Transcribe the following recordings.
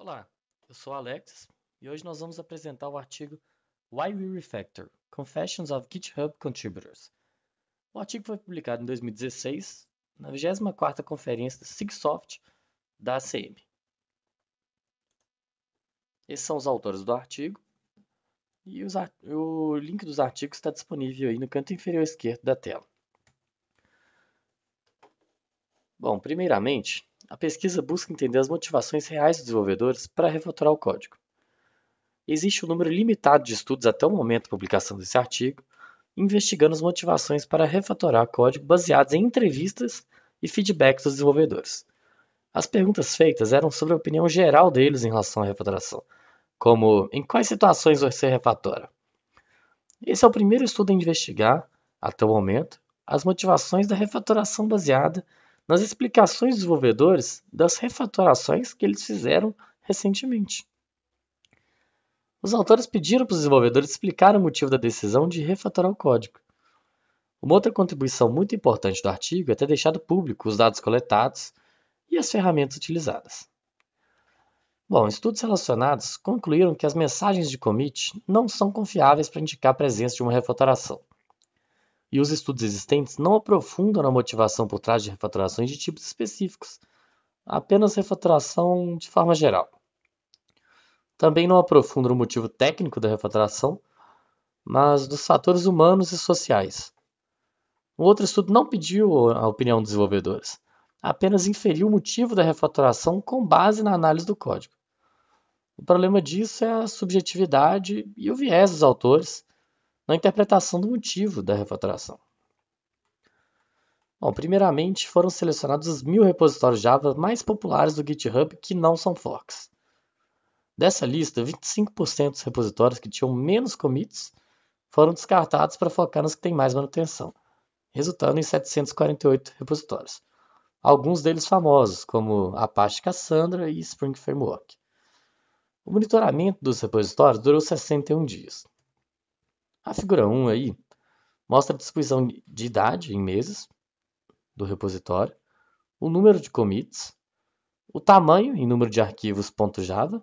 Olá, eu sou Alex e hoje nós vamos apresentar o artigo Why We Refactor: Confessions of GitHub Contributors. O artigo foi publicado em 2016 na 24ª Conferência SIGSoft da ACM. Esses são os autores do artigo e o link dos artigos está disponível aí no canto inferior esquerdo da tela. Bom, primeiramente, a pesquisa busca entender as motivações reais dos desenvolvedores para refatorar o código. Existe um número limitado de estudos até o momento da publicação desse artigo, investigando as motivações para refatorar código baseados em entrevistas e feedbacks dos desenvolvedores. As perguntas feitas eram sobre a opinião geral deles em relação à refatoração, como em quais situações você refatora. Esse é o primeiro estudo a investigar, até o momento, as motivações da refatoração baseada nas explicações dos desenvolvedores das refatorações que eles fizeram recentemente. Os autores pediram para os desenvolvedores explicarem o motivo da decisão de refatorar o código. Uma outra contribuição muito importante do artigo é ter deixado público os dados coletados e as ferramentas utilizadas. Bom, estudos relacionados concluíram que as mensagens de commit não são confiáveis para indicar a presença de uma refatoração. E os estudos existentes não aprofundam na motivação por trás de refatorações de tipos específicos, apenas refatoração de forma geral. Também não aprofundam no motivo técnico da refatoração, mas dos fatores humanos e sociais. Um outro estudo não pediu a opinião dos desenvolvedores, apenas inferiu o motivo da refatoração com base na análise do código. O problema disso é a subjetividade e o viés dos autores na interpretação do motivo da refatoração. Bom, primeiramente, foram selecionados os 1000 repositórios Java mais populares do GitHub que não são forks. Dessa lista, 25% dos repositórios que tinham menos commits foram descartados para focar nos que têm mais manutenção, resultando em 748 repositórios. Alguns deles famosos, como Apache Cassandra e Spring Framework. O monitoramento dos repositórios durou 61 dias. A figura 1 aí mostra a distribuição de idade em meses do repositório, o número de commits, o tamanho em número de arquivos .java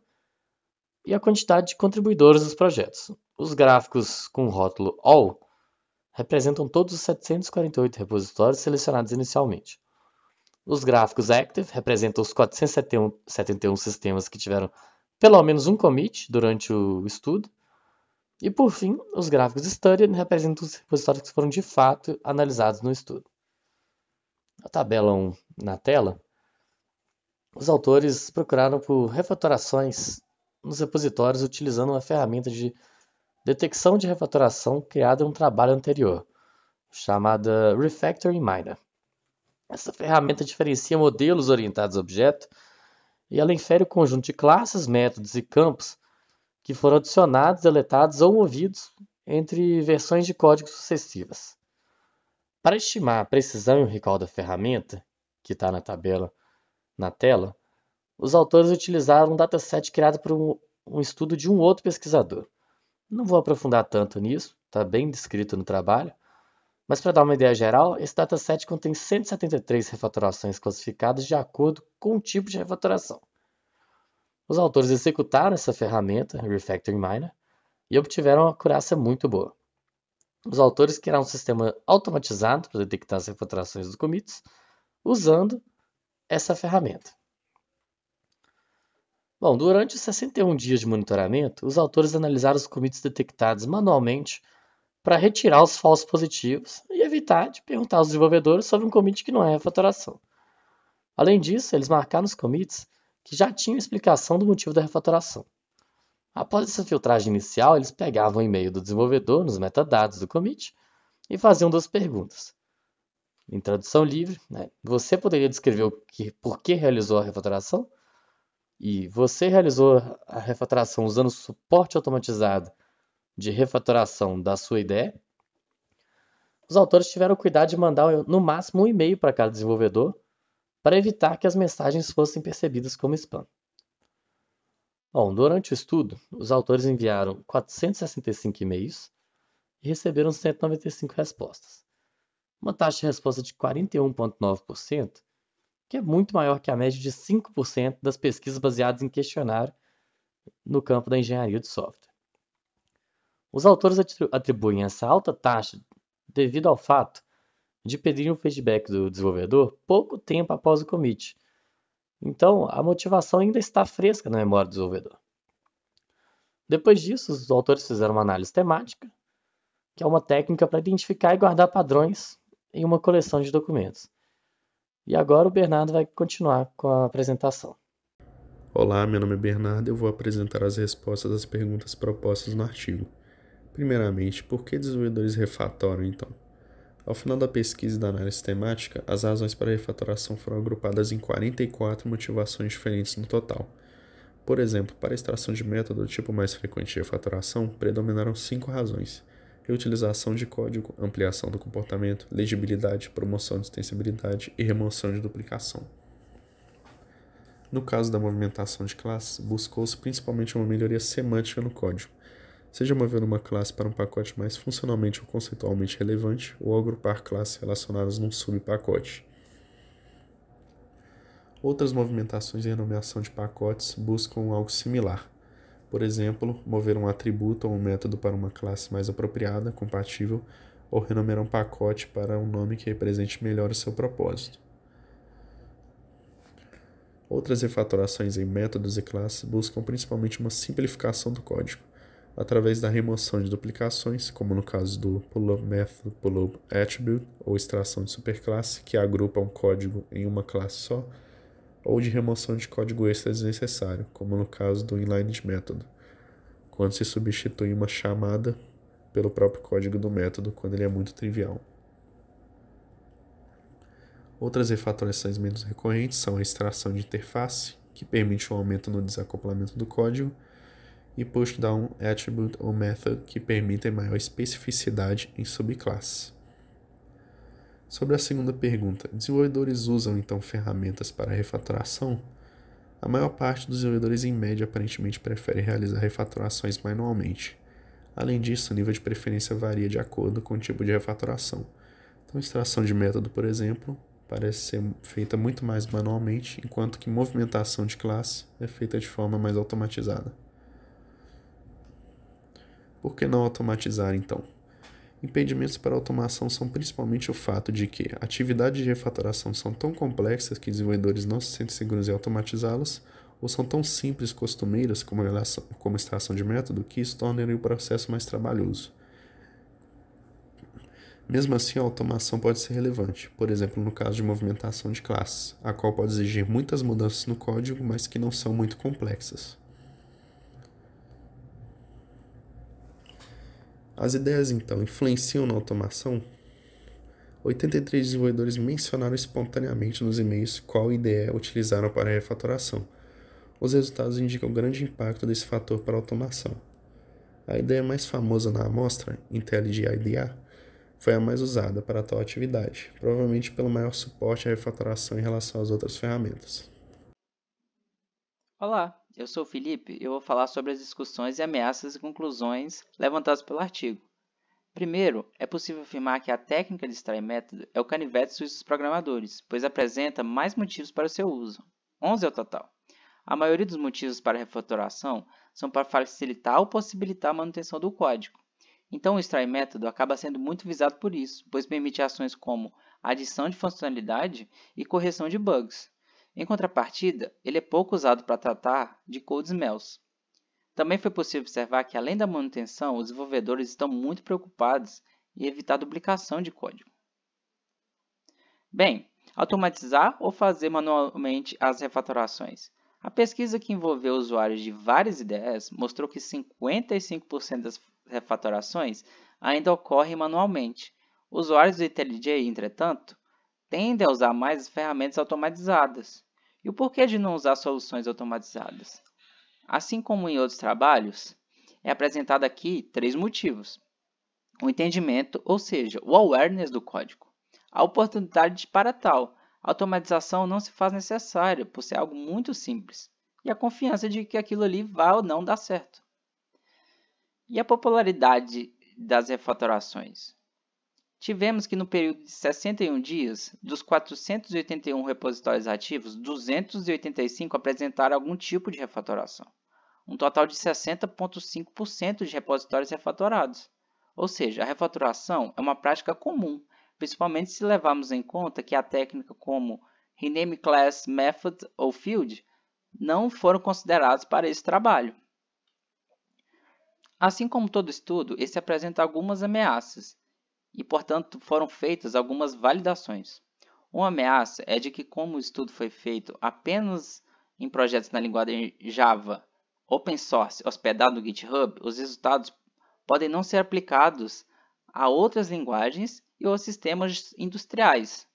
e a quantidade de contribuidores dos projetos. Os gráficos com o rótulo All representam todos os 748 repositórios selecionados inicialmente. Os gráficos Active representam os 471 sistemas que tiveram pelo menos um commit durante o estudo. E, por fim, os gráficos Study representam os repositórios que foram de fato analisados no estudo. A tabela 1 na tela, os autores procuraram por refatorações nos repositórios utilizando uma ferramenta de detecção de refatoração criada em um trabalho anterior, chamada Refactoring Miner. Essa ferramenta diferencia modelos orientados a objeto e ela infere o conjunto de classes, métodos e campos que foram adicionados, deletados ou movidos entre versões de código sucessivas. Para estimar a precisão e o recall da ferramenta, que está na tabela na tela, os autores utilizaram um dataset criado por um estudo de um outro pesquisador. Não vou aprofundar tanto nisso, está bem descrito no trabalho, mas para dar uma ideia geral, esse dataset contém 173 refatorações classificadas de acordo com o tipo de refatoração. Os autores executaram essa ferramenta, Refactoring Miner, e obtiveram uma acurácia muito boa. Os autores criaram um sistema automatizado para detectar as refatorações dos commits, usando essa ferramenta. Bom, durante os 61 dias de monitoramento, os autores analisaram os commits detectados manualmente para retirar os falsos positivos e evitar de perguntar aos desenvolvedores sobre um commit que não é refatoração. Além disso, eles marcaram os commits que já tinham explicação do motivo da refatoração. Após essa filtragem inicial, eles pegavam o e-mail do desenvolvedor nos metadados do commit e faziam duas perguntas. Em tradução livre, você poderia descrever por que realizou a refatoração? E você realizou a refatoração usando o suporte automatizado de refatoração da sua ideia? Os autores tiveram cuidado de mandar no máximo um e-mail para cada desenvolvedor para evitar que as mensagens fossem percebidas como spam. Bom, durante o estudo, os autores enviaram 465 e-mails e receberam 195 respostas. Uma taxa de resposta de 41,9% que é muito maior que a média de 5% das pesquisas baseadas em questionário no campo da engenharia de software. Os autores atribuem essa alta taxa devido ao fato de pedirem o feedback do desenvolvedor pouco tempo após o commit. Então, a motivação ainda está fresca na memória do desenvolvedor. Depois disso, os autores fizeram uma análise temática, que é uma técnica para identificar e guardar padrões em uma coleção de documentos. E agora o Bernardo vai continuar com a apresentação. Olá, meu nome é Bernardo e eu vou apresentar as respostas às perguntas propostas no artigo. Primeiramente, por que desenvolvedores refatoram, então? Ao final da pesquisa e da análise temática, as razões para a refatoração foram agrupadas em 44 motivações diferentes no total. Por exemplo, para a extração de método, o tipo mais frequente de refatoração, predominaram 5 razões: reutilização de código, ampliação do comportamento, legibilidade, promoção de extensibilidade e remoção de duplicação. No caso da movimentação de classes, buscou-se principalmente uma melhoria semântica no código, seja movendo uma classe para um pacote mais funcionalmente ou conceitualmente relevante, ou agrupar classes relacionadas num subpacote. Outras movimentações de renomeação de pacotes buscam algo similar. Por exemplo, mover um atributo ou um método para uma classe mais apropriada, compatível, ou renomear um pacote para um nome que represente melhor o seu propósito. Outras refatorações em métodos e classes buscam principalmente uma simplificação do código, através da remoção de duplicações, como no caso do Pullup Method, Pullup Attribute, ou extração de superclasse, que agrupa um código em uma classe só, ou de remoção de código extra desnecessário, como no caso do Inline Method, quando se substitui uma chamada pelo próprio código do método quando ele é muito trivial. Outras refatorações menos recorrentes são a extração de interface, que permite um aumento no desacoplamento do código, e pushdown attribute ou method, que permitem maior especificidade em subclasses. Sobre a segunda pergunta, desenvolvedores usam então ferramentas para refatoração? A maior parte dos desenvolvedores em média aparentemente prefere realizar refatorações manualmente. Além disso, o nível de preferência varia de acordo com o tipo de refatoração. Então, extração de método, por exemplo, parece ser feita muito mais manualmente, enquanto que movimentação de classe é feita de forma mais automatizada. Por que não automatizar, então? Impedimentos para a automação são principalmente o fato de que atividades de refatoração são tão complexas que desenvolvedores não se sentem seguros em automatizá-las, ou são tão simples e costumeiras como extração de método que isso torna o processo mais trabalhoso. Mesmo assim, a automação pode ser relevante, por exemplo, no caso de movimentação de classes, a qual pode exigir muitas mudanças no código, mas que não são muito complexas. As ideias, então, influenciam na automação? 83 desenvolvedores mencionaram espontaneamente nos e-mails qual IDE utilizaram para a refatoração. Os resultados indicam grande impacto desse fator para a automação. A ideia mais famosa na amostra, IntelliJ IDEA, foi a mais usada para tal atividade, provavelmente pelo maior suporte à refatoração em relação às outras ferramentas. Olá, eu sou o Felipe e eu vou falar sobre as discussões e ameaças e conclusões levantadas pelo artigo. Primeiro, é possível afirmar que a técnica de extrair método é o canivete suíço dos programadores, pois apresenta mais motivos para o seu uso. 11 ao total. A maioria dos motivos para a refatoração são para facilitar ou possibilitar a manutenção do código. Então, o extrair método acaba sendo muito visado por isso, pois permite ações como adição de funcionalidade e correção de bugs. Em contrapartida, ele é pouco usado para tratar de code smells. Também foi possível observar que, além da manutenção, os desenvolvedores estão muito preocupados em evitar duplicação de código. Bem, automatizar ou fazer manualmente as refatorações? A pesquisa que envolveu usuários de várias IDEs mostrou que 55% das refatorações ainda ocorrem manualmente. Usuários do IntelliJ, entretanto, tendem a usar mais as ferramentas automatizadas. E o porquê de não usar soluções automatizadas? Assim como em outros trabalhos, é apresentado aqui 3 motivos. O entendimento, ou seja, o awareness do código. A oportunidade para tal. A automatização não se faz necessária, por ser algo muito simples. E a confiança de que aquilo ali vai ou não dar certo. E a popularidade das refatorações? tivemos que no período de 61 dias, dos 481 repositórios ativos, 285 apresentaram algum tipo de refatoração. Um total de 60,5% de repositórios refatorados. Ou seja, a refatoração é uma prática comum, principalmente se levarmos em conta que a técnica como Rename Class, Method ou Field não foram considerados para esse trabalho. Assim como todo estudo, esse apresenta algumas ameaças e, portanto, foram feitas algumas validações. Uma ameaça é de que, como o estudo foi feito apenas em projetos na linguagem Java Open Source hospedado no GitHub, os resultados podem não ser aplicados a outras linguagens e ou sistemas industriais.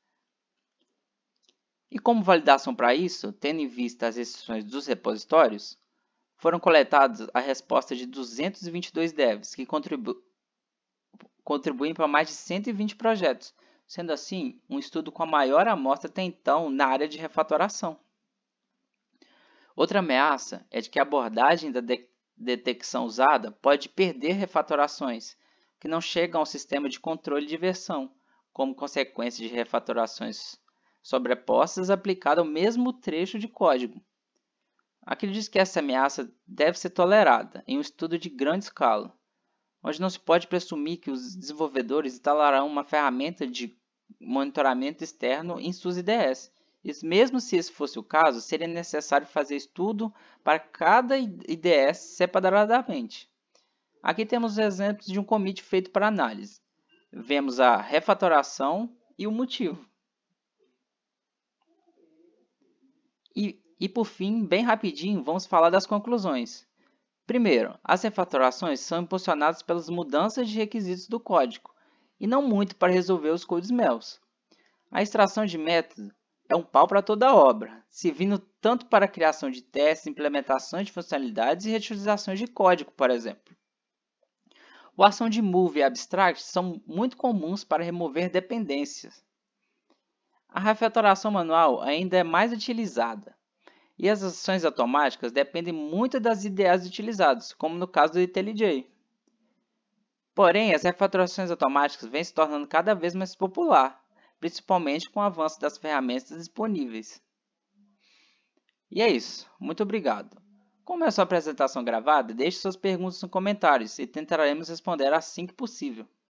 E como validação para isso, tendo em vista as restrições dos repositórios, foram coletadas a resposta de 222 devs, que contribuem para mais de 120 projetos, sendo assim um estudo com a maior amostra até então na área de refatoração. Outra ameaça é de que a abordagem da detecção usada pode perder refatorações, que não chegam ao sistema de controle de versão, como consequência de refatorações sobrepostas aplicadas ao mesmo trecho de código. Acredito que essa ameaça deve ser tolerada em um estudo de grande escala, onde não se pode presumir que os desenvolvedores instalarão uma ferramenta de monitoramento externo em suas IDEs. E mesmo se esse fosse o caso, seria necessário fazer estudo para cada IDE separadamente. Aqui temos exemplos de um commit feito para análise. Vemos a refatoração e o motivo. E por fim, bem rapidinho, vamos falar das conclusões. Primeiro, as refatorações são impulsionadas pelas mudanças de requisitos do código, e não muito para resolver os code smells. A extração de método é um pau para toda a obra, servindo tanto para a criação de testes, implementações de funcionalidades e reutilizações de código, por exemplo. A ação de move e abstract são muito comuns para remover dependências. A refatoração manual ainda é mais utilizada, e as ações automáticas dependem muito das IDEs utilizadas, como no caso do IntelliJ. Porém, as refatorações automáticas vêm se tornando cada vez mais popular, principalmente com o avanço das ferramentas disponíveis. E é isso. Muito obrigado. Como é a sua apresentação gravada, deixe suas perguntas nos comentários e tentaremos responder assim que possível.